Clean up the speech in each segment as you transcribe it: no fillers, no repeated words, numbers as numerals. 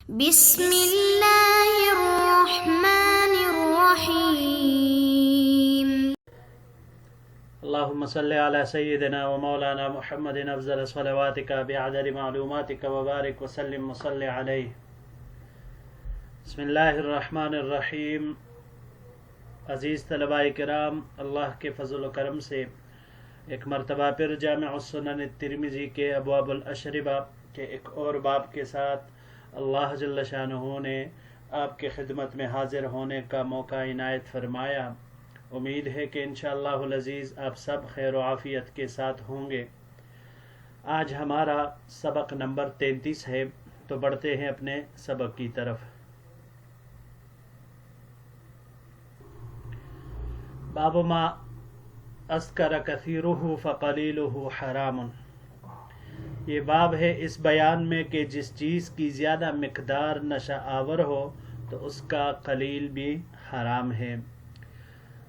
بسم اللہ الرحمن الرحیم۔ اللهم صل على سيدنا ومولانا محمد افضل صلواتك بعدد معلوماتك وبارك وسلم وصل عليه۔ بسم اللہ الرحمن الرحیم۔ عزیز طلباء کرام، اللہ کے فضل و کرم سے ایک مرتبہ پھر جامع السنن الترمذی کے ابواب الاشربہ کے ایک اور باب کے ساتھ اللہ جل شانہ نے آپ کے خدمت میں حاضر ہونے کا موقع عنایت فرمایا۔ امید ہے کہ انشاءاللہ العزیز آپ سب خیر و عافیت کے ساتھ ہوں گے۔ آج ہمارا سبق نمبر 33 ہے، تو بڑھتے ہیں اپنے سبق کی طرف۔ باب ما اسکر کثیرہ فقلیلہ حرام۔ یہ باب ہے اس بیان میں کہ جس چیز کی زیادہ مقدار نشہ آور ہو تو اس کا قلیل بھی حرام ہے۔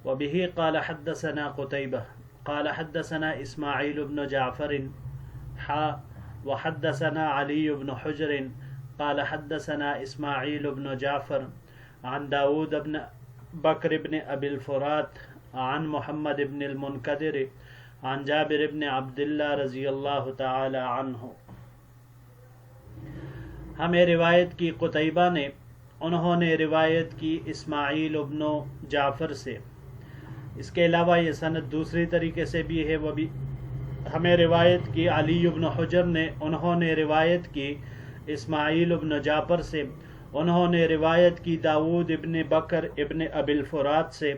وبه قال حدثنا قتيبة قال حدثنا اسماعيل بن جعفر وحدثنا علي بن حجر قال حدثنا اسماعيل بن جعفر عن داود بن بكر بن ابي الفرات عن محمد بن المنكدر عن جابر بن عبد اللہ رضی اللہ تعالی عنہ۔ ہمیں روایت کی قتیبہ نے، انہوں نے روایت کی اسماعیل ابن جعفر سے۔ اس کے علاوہ یہ سند دوسری طریقے سے بھی ہے، وہ بھی ہمیں روایت کی علی ابن حجر نے، انہوں نے روایت کی اسماعیل ابن جعفر سے، انہوں نے روایت کی داود ابن بکر ابن ابی الفرات سے،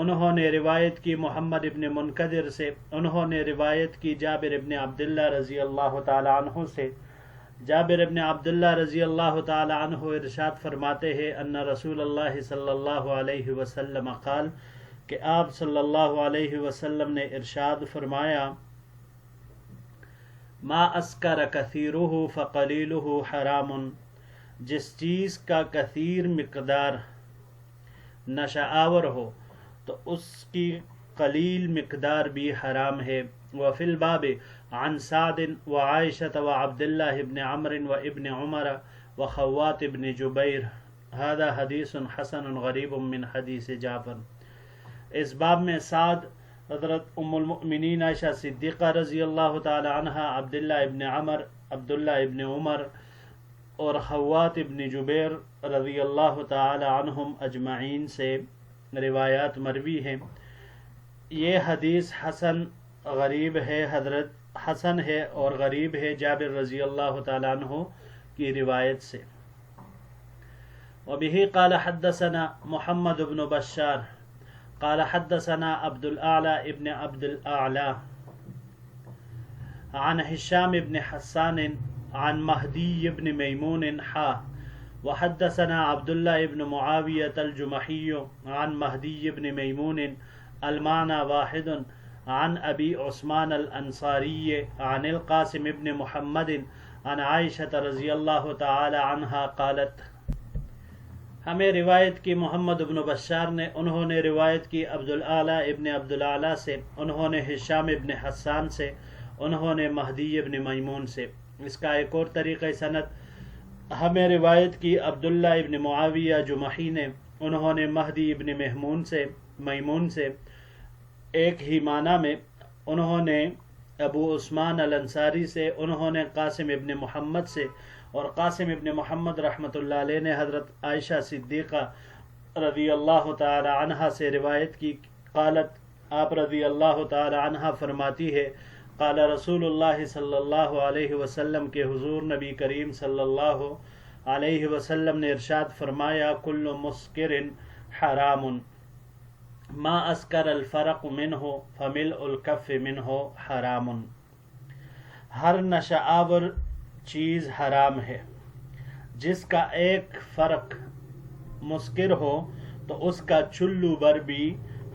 انہوں نے روایت کی محمد ابن منکدر سے، انہوں نے روایت کی جابر ابن عبداللہ رضی اللہ تعالی عنہ سے۔ جابر ابن عبداللہ رضی اللہ تعالی عنہ ارشاد فرماتے ہیں ان رسول اللہ صلی اللہ علیہ وسلم قال، کہ آپ صلی اللہ علیہ وسلم نے ارشاد فرمایا، ما اسکر کثیرہ فقلیلہ حرام۔ جس چیز کا کثیر مقدار نشہ آور ہو تو اس کی قلیل مقدار بھی حرام ہے۔ وفی الباب عن سعد وعائشة وعبد الله بن عمرو وابن عمر وخوات بن جبیر۔ هذا حدیث حسن غریب من حدیث جعفر۔ اس باب میں سعد، حضرت ام المؤمنین عائشہ صدیقہ رضی اللہ تعالی عنہ، عبداللہ ابن عمر، عبداللہ ابن عمر اور خوات ابن جبیر رضی اللہ تعالی عنہم اجمعین سے روایات مروی ہیں۔ یہ حدیث حسن غریب ہے، حضرت حسن ہے اور غریب ہے جابر رضی اللہ تعالی عنہ کی روایت سے۔ وبه قال حدثنا محمد بن بشار قال حدثنا عبد الاعلى ابن عبد الاعلى عن هشام بن حسان عن مهدي بن ميمون وحدثنا عبد الله بن معاوية الجمحي عن مهدي بن ميمون المعنى واحد عن أبي عثمان الأنصاري عن القاسم بن محمد عن عائشة رضي الله تعالى عنها قالت۔ ہمیں روایت کی محمد بن بشار نے، انہوں نے روایت کی عبد الاعلی ابن عبد الاعلی سے، انہوں نے ہشام ابن حسان سے، انہوں نے مہدی ابن میمون سے۔ اس کا ایک اور طریقہ سند ہمیں روایت کی عبداللہ ابن معاویہ جمحی نے، انہوں نے مہدی ابن میمون سے ایک ہی معنی میں، انہوں نے ابو عثمان الانصاری سے، انہوں نے قاسم ابن محمد سے، اور قاسم ابن محمد رحمۃ اللہ علیہ نے حضرت عائشہ صدیقہ رضی اللہ تعالی عنہا سے روایت کی۔ قالت، آپ رضی اللہ تعالی عنہا فرماتی ہے، قال رسول اللہ صلی اللہ علیہ وسلم کے حضور نبی کریم صلی اللہ علیہ وسلم نے ارشاد فرمایا، کل مسکر حرام ما اسکر الفرق منہ فملء الکف منہ حرام۔ ہر نشہ آور چیز حرام ہے، جس کا ایک فرق مسکر ہو تو اس کا چلو بر بھی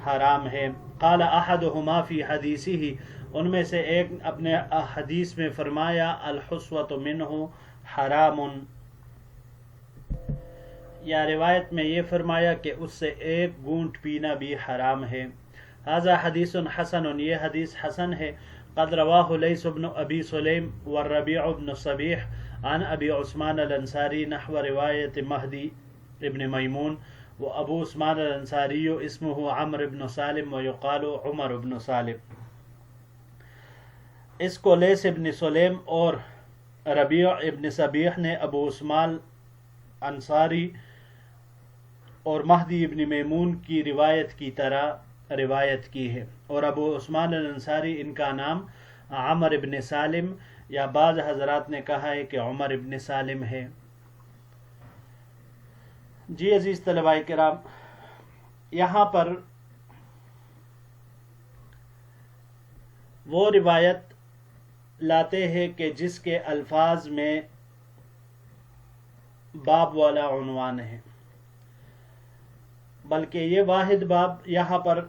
حرام ہے۔ قال احدہما فی حدیثہ، ان میں سے ایک اپنے حدیث میں فرمایا، الحسوۃ منہ حرام، یا روایت میں یہ فرمایا کہ اس سے ایک گونٹ پینا بھی حرام ہے۔ ھذا حدیث حسن، یہ حدیث حسن ہے۔ قد رواہ لیث بن ابی سلیم والربیع بن صبیح عن ابی عثمان الانصاری نحو روایت مہدی ابن میمون و ابو عثمان الانصاری اسمه عمرو بن سالم و یقال عمر بن سالم۔ اس کو لیث ابن سلیم اور ربیع ابن صبیح نے ابو عثمان انصاری اور مہدی ابن میمون کی روایت کی طرح روایت کی ہے، اور ابو عثمان الانصاری ان کا نام عمر ابن سالم یا بعض حضرات نے کہا ہے کہ عمر ابن سالم ہے۔ جی عزیز طلباء کرام، یہاں پر وہ روایت لاتے ہیں کہ جس کے الفاظ میں باب والا عنوان ہے، بلکہ یہ واحد باب یہاں پر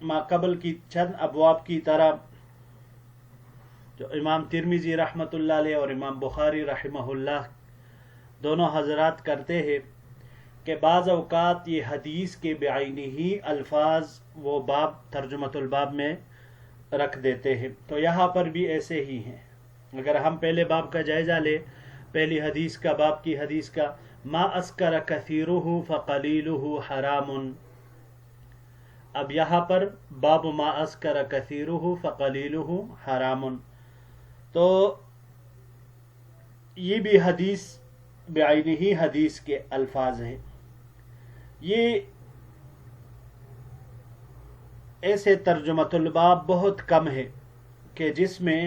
ما قبل کی چند ابواب کی طرح جو امام ترمذی رحمۃ اللہ علیہ اور امام بخاری رحمہ اللہ دونوں حضرات کرتے ہیں کہ بعض اوقات یہ حدیث کے بعینی ہی الفاظ وہ باب ترجمۃ الباب میں رکھ دیتے ہیں، تو یہاں پر بھی ایسے ہی ہیں۔ اگر ہم پہلے باب کا جائزہ لیں، پہلی حدیث کا باب کی حدیث کا، ما اسکر کثیرہ فقلیلہ حرام، اب یہاں پر باب ما اسکر کثیرہ فقلیلہ حرام، تو یہ بھی حدیث بعینی ہی حدیث کے الفاظ ہیں۔ یہ ایسے ترجمۃ الباب بہت کم ہے کہ جس میں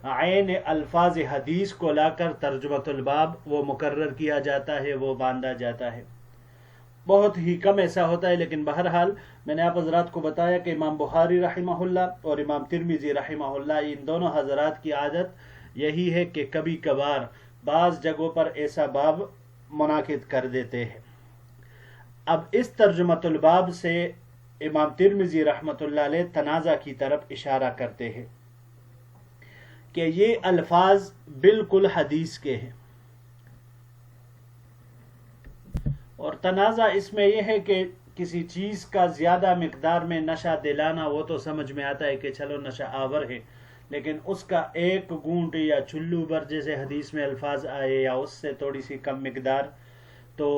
عین الفاظ حدیث کو لا کر ترجمۃ الباب وہ مقرر کیا جاتا ہے، وہ باندھا جاتا ہے، بہت ہی کم ایسا ہوتا ہے۔ لیکن بہرحال میں نے آپ حضرات کو بتایا کہ امام بخاری رحمہ اللہ اور امام ترمذی رحمہ اللہ ان دونوں حضرات کی عادت یہی ہے کہ کبھی کبھار بعض جگہوں پر ایسا باب منعقد کر دیتے ہیں۔ اب اس ترجمۃ الباب سے امام ترمذی رحمۃ اللہ علیہ تنازع کی طرف اشارہ کرتے ہیں کہ یہ الفاظ بالکل حدیث کے ہیں، اور تنازع اس میں یہ ہے کہ کسی چیز کا زیادہ مقدار میں نشہ دلانا وہ تو سمجھ میں آتا ہے کہ چلو نشہ آور ہے، لیکن اس کا ایک گونٹ یا چلو بھر جیسے حدیث میں الفاظ آئے یا اس سے تھوڑی سی کم مقدار، تو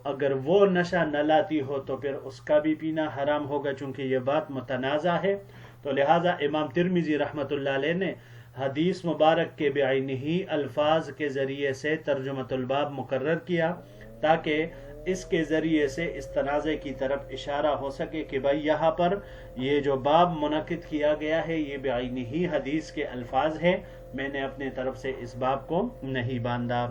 اگر وہ نشہ نہ لاتی ہو تو پھر اس کا بھی پینا حرام ہوگا، چونکہ یہ بات متنازع ہے۔ تو لہٰذا امام ترمذی رحمۃ اللہ علیہ نے حدیث مبارک کے بعینی ہی الفاظ کے ذریعے سے ترجمۃ الباب مقرر کیا تاکہ اس کے ذریعے سے اس تنازع کی طرف اشارہ ہو سکے کہ بھائی یہاں پر یہ جو باب منعقد کیا گیا ہے یہ بعینی ہی حدیث کے الفاظ ہیں، میں نے اپنے طرف سے اس باب کو نہیں باندھا۔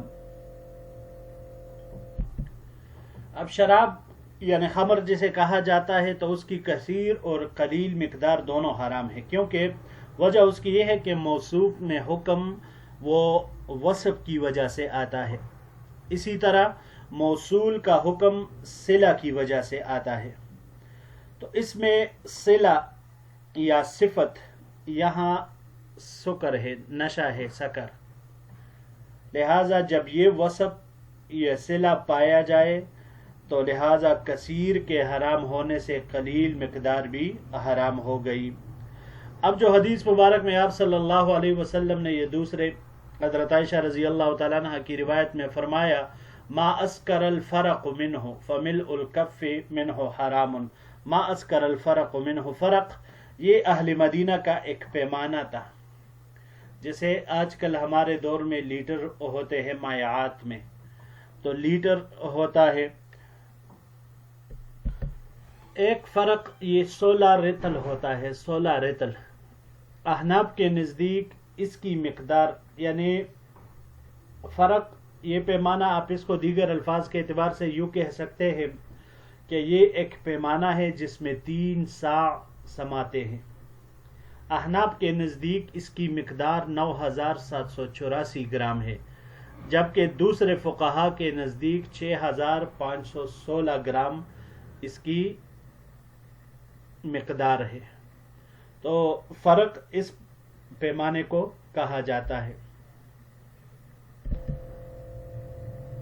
اب شراب یعنی خمر جسے کہا جاتا ہے تو اس کی کثیر اور قلیل مقدار دونوں حرام ہے، کیونکہ وجہ اس کی یہ ہے کہ موصوف میں حکم وہ وصف کی وجہ سے آتا ہے، اسی طرح موصول کا حکم صلہ کی وجہ سے آتا ہے، تو اس میں صلہ یا صفت یہاں سکر ہے، نشہ ہے، سکر، لہذا جب یہ وصف یہ صلہ پایا جائے تو لہذا کثیر کے حرام ہونے سے قلیل مقدار بھی حرام ہو گئی۔ اب جو حدیث مبارک میں آپ صلی اللہ علیہ وسلم نے یہ دوسرے حضرت عائشہ رضی اللہ تعالیٰ عنہ کی روایت میں فرمایا ما اسکر الفرق منہ فملء الکف منہ حرام، ما اسکر الفرق منہ، فرق یہ اہل مدینہ کا ایک پیمانہ تھا، جسے آج کل ہمارے دور میں لیٹر ہوتے ہیں مائعات میں، تو لیٹر ہوتا ہے، ایک فرق یہ 16 رطل ہوتا ہے، 16 رطل۔ احناف کے نزدیک اس کی مقدار یعنی فرق یہ پیمانہ، آپ اس کو دیگر الفاظ کے اعتبار سے یوں کہہ سکتے ہیں کہ یہ ایک پیمانہ ہے جس میں 3 صاع سماتے ہیں۔ احناف کے نزدیک اس کی مقدار 9784 گرام ہے، جبکہ دوسرے فقہا کے نزدیک 6516 گرام اس کی مقدار ہے، تو فرق اس پیمانے کو کہا جاتا ہے۔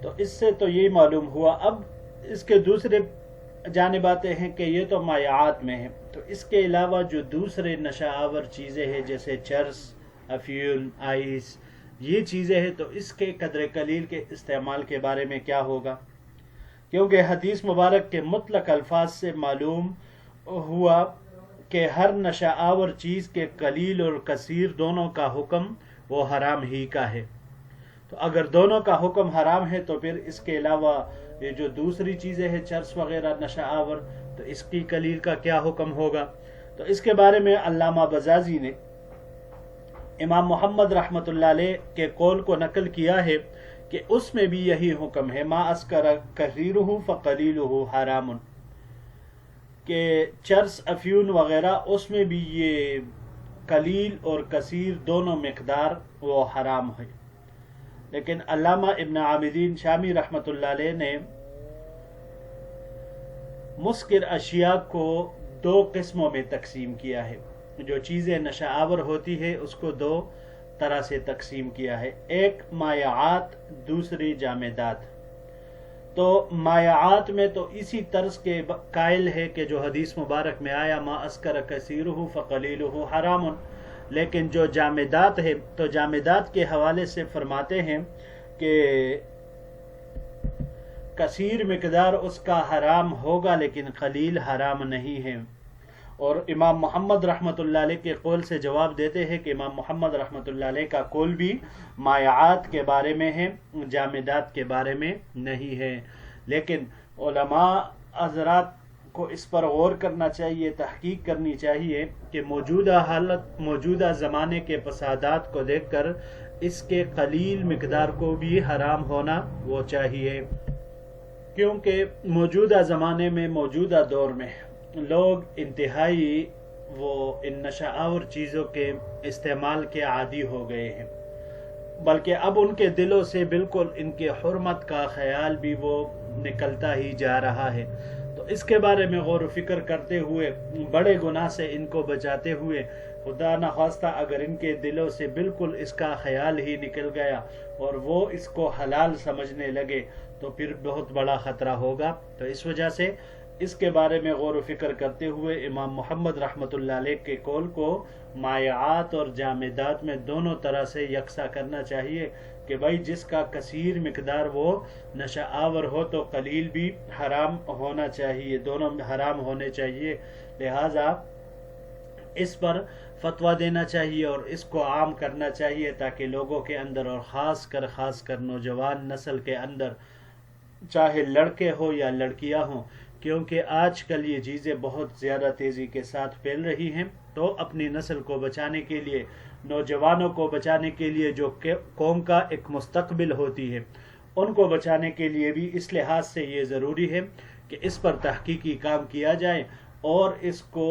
تو اس سے تو یہ معلوم ہوا۔ اب اس کے دوسرے جانب آتے ہیں کہ یہ تو مائعات میں ہے، تو اس کے علاوہ جو دوسرے نشہ آور چیزیں ہیں جیسے چرس، افیون، آئس، یہ چیزیں ہیں تو اس کے قدر قلیل کے استعمال کے بارے میں کیا ہوگا؟ کیونکہ حدیث مبارک کے مطلق الفاظ سے معلوم ہوا کہ ہر نشہ آور چیز کے قلیل اور کثیر دونوں کا حکم وہ حرام ہی کا ہے. تو اگر دونوں کا حکم حرام ہے تو پھر اس کے علاوہ یہ جو دوسری چیزیں ہیں چرس وغیرہ نشہ آور، تو اس کی قلیل کا کیا حکم ہوگا؟ تو اس کے بارے میں علامہ بزازی نے امام محمد رحمۃ اللہ علیہ کے قول کو نقل کیا ہے کہ اس میں بھی یہی حکم ہے، ما اسکر کثیرہ فقلیلہ حرام، کہ چرس افیون وغیرہ اس میں بھی یہ قلیل اور کثیر دونوں مقدار وہ حرام ہے. لیکن علامہ ابن عابدین شامی رحمۃ اللہ علیہ نے مسکر اشیاء کو دو قسموں میں تقسیم کیا ہے. جو چیزیں نشہ آور ہوتی ہے اس کو دو طرح سے تقسیم کیا ہے، ایک مایعات، دوسری جامدات. تو مایعات میں تو اسی طرز کے قائل ہے کہ جو حدیث مبارک میں آیا ما اسکر کثیرہ فقلیلہ حرام. لیکن جو جامدات ہے تو جامدات کے حوالے سے فرماتے ہیں کہ کثیر مقدار اس کا حرام ہوگا لیکن قلیل حرام نہیں ہے. اور امام محمد رحمۃ اللہ علیہ کے قول سے جواب دیتے ہیں کہ امام محمد رحمۃ اللہ علیہ کا قول بھی مایعات کے بارے میں ہے، جامدات کے بارے میں نہیں ہے. لیکن علماء حضرات کو اس پر غور کرنا چاہیے، تحقیق کرنی چاہیے کہ موجودہ حالت، موجودہ زمانے کے فسادات کو دیکھ کر اس کے قلیل مقدار کو بھی حرام ہونا وہ چاہیے. کیونکہ موجودہ زمانے میں، موجودہ دور میں لوگ انتہائی وہ ان نشہ آور چیزوں کے استعمال کے عادی ہو گئے ہیں، بلکہ اب ان کے دلوں سے بالکل ان کے حرمت کا خیال بھی وہ نکلتا ہی جا رہا ہے. تو اس کے بارے میں غور و فکر کرتے ہوئے، بڑے گناہ سے ان کو بچاتے ہوئے، خدا نخواستہ اگر ان کے دلوں سے بالکل اس کا خیال ہی نکل گیا اور وہ اس کو حلال سمجھنے لگے تو پھر بہت بڑا خطرہ ہوگا. تو اس وجہ سے اس کے بارے میں غور و فکر کرتے ہوئے امام محمد رحمۃ اللہ علیہ کے قول کو مایعات اور جامدات میں دونوں طرح سے یکساں کرنا چاہیے کہ بھائی جس کا کثیر مقدار وہ نشہ آور ہو تو قلیل بھی حرام ہونا چاہیے، دونوں حرام ہونے چاہیے. لہذا اس پر فتویٰ دینا چاہیے اور اس کو عام کرنا چاہیے تاکہ لوگوں کے اندر اور خاص کر نوجوان نسل کے اندر، چاہے لڑکے ہو یا لڑکیاں ہوں، کیونکہ آج کل یہ چیزیں بہت زیادہ تیزی کے ساتھ پھیل رہی ہیں. تو اپنی نسل کو بچانے کے لیے، نوجوانوں کو بچانے کے لیے، جو قوم کا ایک مستقبل ہوتی ہے، ان کو بچانے کے لیے بھی اس لحاظ سے یہ ضروری ہے کہ اس پر تحقیقی کام کیا جائے اور اس کو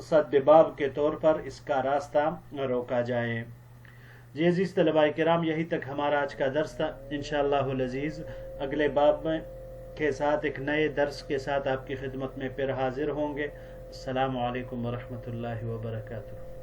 سدباب کے طور پر اس کا راستہ روکا جائے. جی عزیز طلباء کرام، یہی تک ہمارا آج کا درس تھا. انشاءاللہ العزیز اگلے باب میں کے ساتھ ایک نئے درس کے ساتھ آپ کی خدمت میں پھر حاضر ہوں گے. السلام علیکم ورحمۃ اللہ وبرکاتہ.